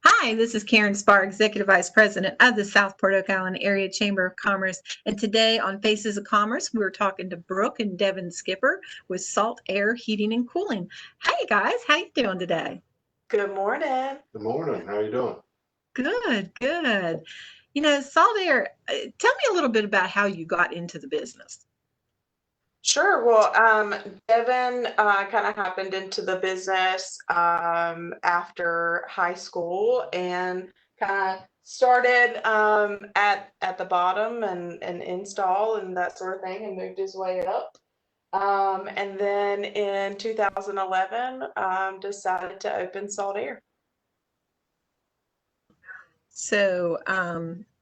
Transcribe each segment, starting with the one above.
Hi, this is Karen Spar, Executive Vice President of the Southport Oak Island Area Chamber of Commerce. And today on Faces of Commerce, we're talking to Brooke and Devin Skipper with Salt Air Heating and Cooling. Hey guys, how you doing today? Good morning. Good morning. How you doing? Good, good. Salt Air, tell me a little bit about how you got into the business. Sure. Well, Devin kind of happened into the business after high school and kind of started at the bottom and install and that sort of thing and moved his way up. And then in 2011, decided to open Salt Air. So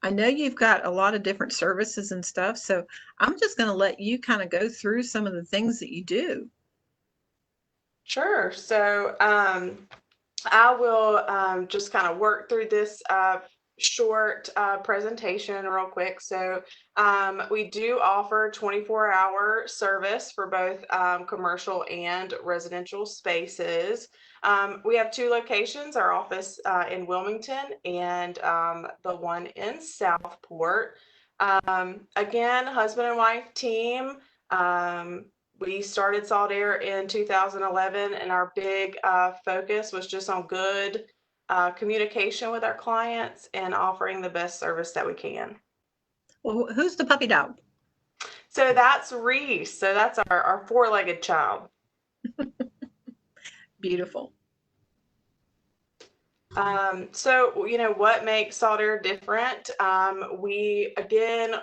I know you've got a lot of different services and stuff. So I'm just going to let you kind of go through some of the things that you do. Sure. So I will just kind of work through this short presentation real quick. So we do offer 24-hour service for both commercial and residential spaces. We have two locations, our office in Wilmington and the one in Southport. Again, husband and wife team. We started Salt Air in 2011, and our big focus was just on good communication with our clients and offering the best service that we can. Well, who's the puppy dog? So that's Reese. So that's our four-legged child. Beautiful. So, what makes Salt Air different? We, again,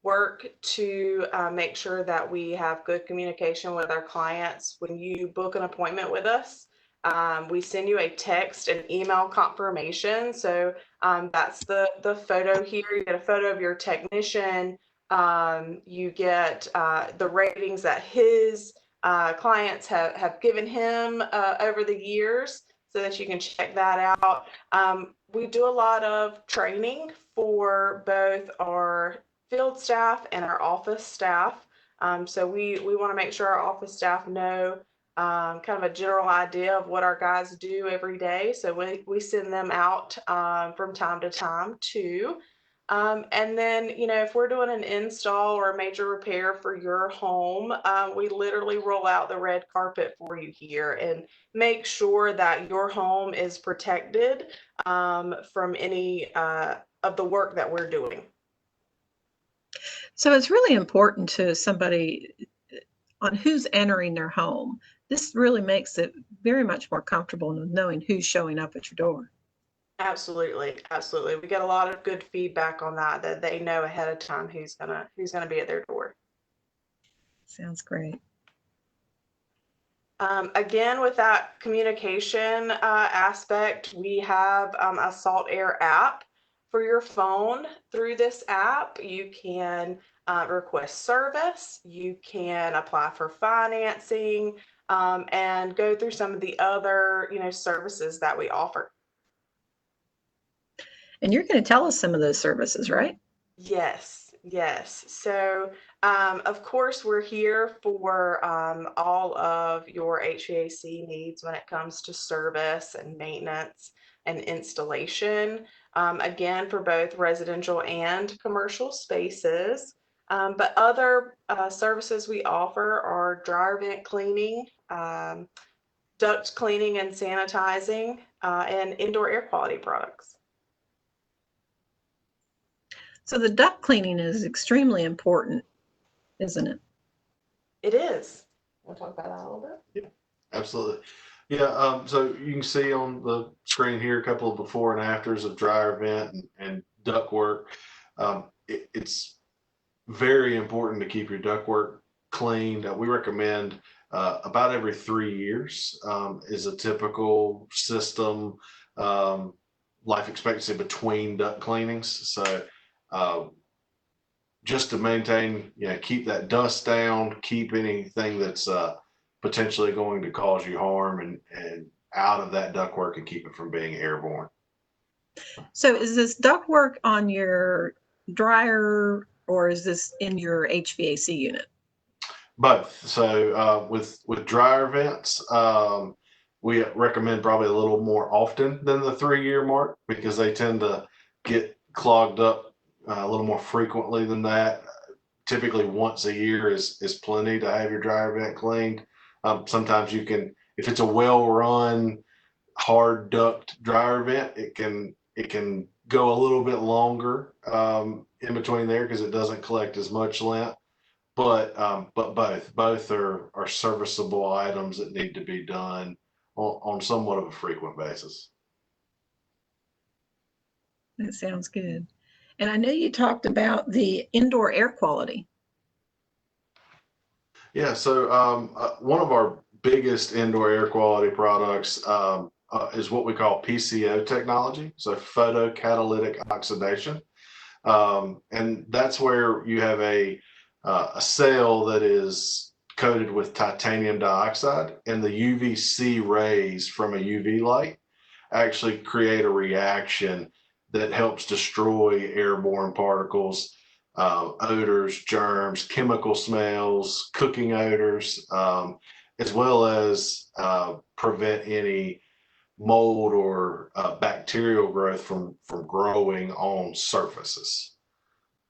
work to make sure that we have good communication with our clients. When you book an appointment with us, we send you a text and email confirmation. So that's the photo here. You get a photo of your technician. You get the ratings that his clients have given him over the years so that you can check that out. We do a lot of training for both our field staff and our office staff. So we want to make sure our office staff know kind of a general idea of what our guys do every day. So we send them out from time to time too. And then, if we're doing an install or a major repair for your home, we literally roll out the red carpet for you here and make sure that your home is protected from any of the work that we're doing. So it's really important to somebody on who's entering their home. This really makes it very much more comfortable knowing who's showing up at your door. Absolutely, absolutely. We get a lot of good feedback on that they know ahead of time who's gonna be at their door. Sounds great. Again, with that communication aspect, we have a Salt Air app for your phone. Through this app, you can request service, you can apply for financing, and go through some of the other, services that we offer. And you're going to tell us some of those services, right? Yes, yes. So, of course, we're here for all of your HVAC needs when it comes to service and maintenance and installation. Again, for both residential and commercial spaces. But other services we offer are dryer vent cleaning, duct cleaning and sanitizing, and indoor air quality products. So the duct cleaning is extremely important, isn't it? It is. Want to talk about that a little bit? Yeah, absolutely. Yeah, so you can see on the screen here a couple of before and afters of dryer vent and duct work. It's very important to keep your duct work cleaned. We recommend about every 3 years is a typical system life expectancy between duct cleanings. So just to maintain, keep that dust down, keep anything that's potentially going to cause you harm and out of that ductwork and keep it from being airborne. So is this ductwork on your dryer or is this in your HVAC unit? Both. So with dryer vents, we recommend probably a little more often than the 3-year mark because they tend to get clogged up a little more frequently than that. Typically once a year is plenty to have your dryer vent cleaned. Sometimes you can, if it's a well-run hard duct dryer vent, it can go a little bit longer in between there because it doesn't collect as much lint. But both are serviceable items that need to be done on somewhat of a frequent basis. That sounds good. And I know you talked about the indoor air quality. Yeah, so one of our biggest indoor air quality products is what we call PCO technology, so photocatalytic oxidation. And that's where you have a cell that is coated with titanium dioxide, and the UVC rays from a UV light actually create a reaction that helps destroy airborne particles, odors, germs, chemical smells, cooking odors, as well as prevent any mold or bacterial growth from growing on surfaces.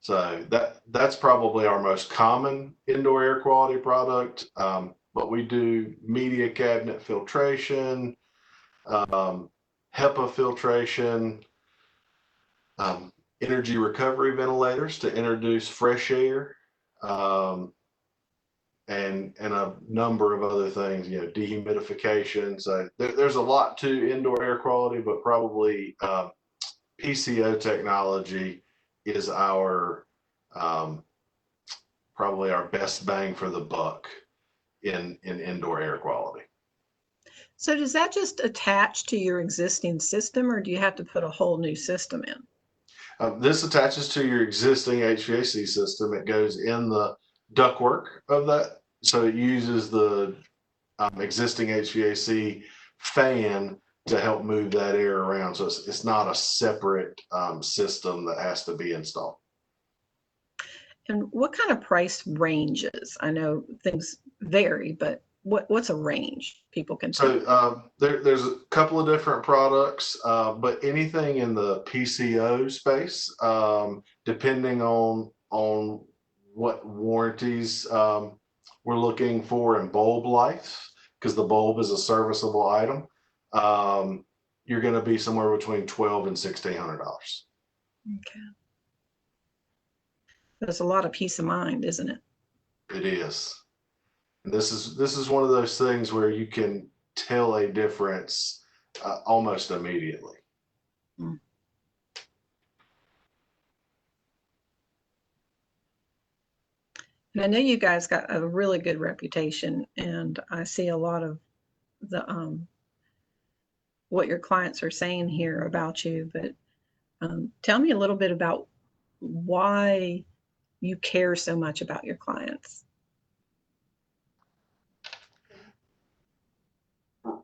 So that's probably our most common indoor air quality product. But we do media cabinet filtration, HEPA filtration, energy recovery ventilators to introduce fresh air, and a number of other things, dehumidification. So there's a lot to indoor air quality, but probably PCO technology is our probably our best bang for the buck in indoor air quality. So does that just attach to your existing system, or do you have to put a whole new system in? This attaches to your existing HVAC system. It goes in the ductwork of that. So it uses the existing HVAC fan to help move that air around. So it's not a separate system that has to be installed. And what kind of price ranges? I know things vary, but what's a range people can take? So there's a couple of different products, but anything in the PCO space, depending on what warranties we're looking for in bulb life, because the bulb is a serviceable item, you're going to be somewhere between $1,200 and $1,600. Okay. That's a lot of peace of mind, isn't it? It is. And this is one of those things where you can tell a difference almost immediately. Mm. And I know you guys got a really good reputation, and I see a lot of the what your clients are saying here about you. But tell me a little bit about why you care so much about your clients.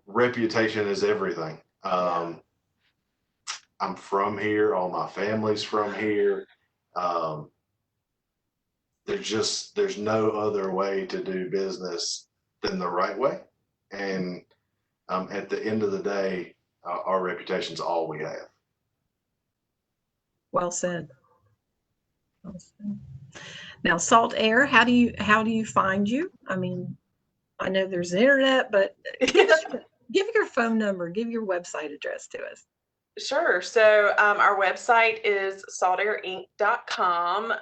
Reputation is everything. I'm from here. All my family's from here. There's no other way to do business than the right way. And at the end of the day, our reputation's all we have. Well said. Well said. Now, Salt Air, how do you find you? I mean, I know there's the internet, but give your phone number, give your website address to us. Sure. So our website is saltairinc.com.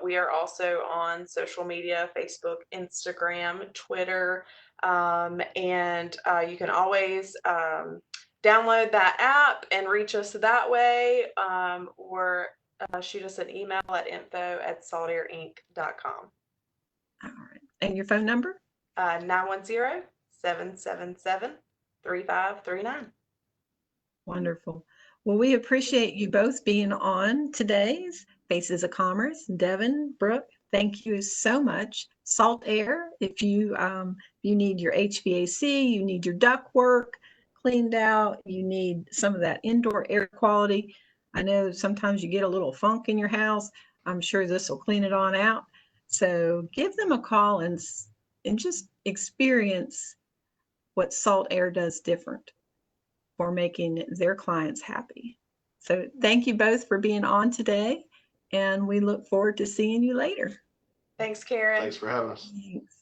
We are also on social media, Facebook, Instagram, Twitter, and you can always download that app and reach us that way, or shoot us an email at info@saltairinc.com. All right. And your phone number? 910-777-3539. Wonderful. Well, we appreciate you both being on today's Faces of Commerce. Devin, Brooke, thank you so much. Salt Air, if you need your HVAC, you need your duct work cleaned out, you need some of that indoor air quality. I know sometimes you get a little funk in your house. I'm sure this will clean it on out. So give them a call and just experience what Salt Air does different for making their clients happy. So thank you both for being on today, and we look forward to seeing you later. Thanks, Karen. Thanks for having us. Thanks.